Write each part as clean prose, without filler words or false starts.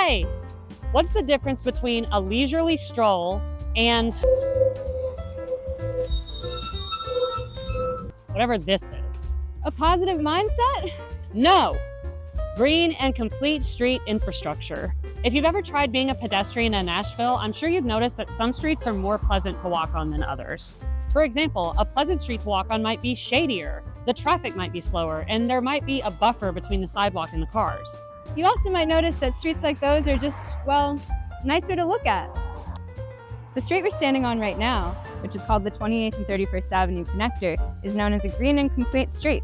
Hey, what's the difference between a leisurely stroll and whatever this is? A positive mindset? No! Green and complete street infrastructure. If you've ever tried being a pedestrian in Nashville, I'm sure you've noticed that some streets are more pleasant to walk on than others. For example, a pleasant street to walk on might be shadier, the traffic might be slower, and there might be a buffer between the sidewalk and the cars. You also might notice that streets like those are just, well, nicer to look at. The street we're standing on right now, which is called the 28th and 31st Avenue Connector, is known as a green and complete street.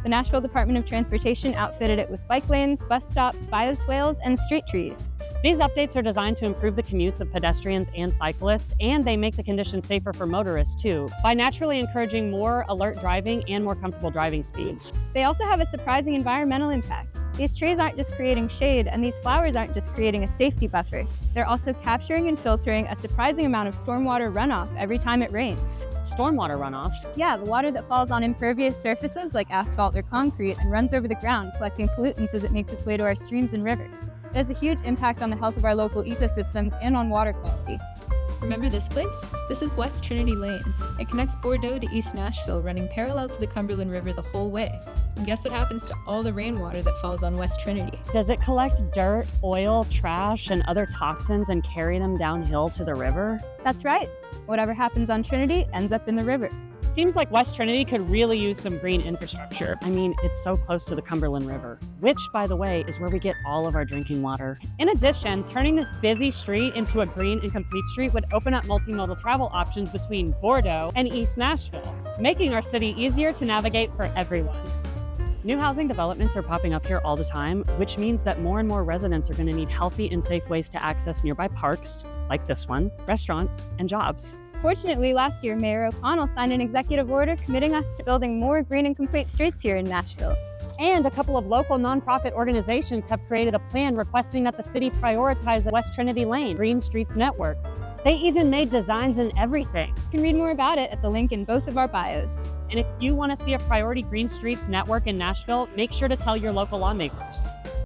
The Nashville Department of Transportation outfitted it with bike lanes, bus stops, bioswales, and street trees. These updates are designed to improve the commutes of pedestrians and cyclists, and they make the conditions safer for motorists too, by naturally encouraging more alert driving and more comfortable driving speeds. They also have a surprising environmental impact. These trees aren't just creating shade, and these flowers aren't just creating a safety buffer. They're also capturing and filtering a surprising amount of stormwater runoff every time it rains. Stormwater runoff? Yeah, the water that falls on impervious surfaces like asphalt or concrete and runs over the ground, collecting pollutants as it makes its way to our streams and rivers. It has a huge impact on the health of our local ecosystems and on water quality. Remember this place? This is West Trinity Lane. It connects Bordeaux to East Nashville, running parallel to the Cumberland River the whole way. And guess what happens to all the rainwater that falls on West Trinity? Does it collect dirt, oil, trash, and other toxins and carry them downhill to the river? That's right. Whatever happens on Trinity ends up in the river. Seems like West Trinity could really use some green infrastructure. I mean, it's so close to the Cumberland River, which, by the way, is where we get all of our drinking water. In addition, turning this busy street into a green and complete street would open up multimodal travel options between Bordeaux and East Nashville, making our city easier to navigate for everyone. New housing developments are popping up here all the time, which means that more and more residents are going to need healthy and safe ways to access nearby parks, like this one, restaurants, and jobs. Fortunately, last year, Mayor O'Connell signed an executive order committing us to building more green and complete streets here in Nashville. And a couple of local nonprofit organizations have created a plan requesting that the city prioritize the West Trinity Lane Green Streets Network. They even made designs and everything. You can read more about it at the link in both of our bios. And if you want to see a priority Green Streets network in Nashville, make sure to tell your local lawmakers.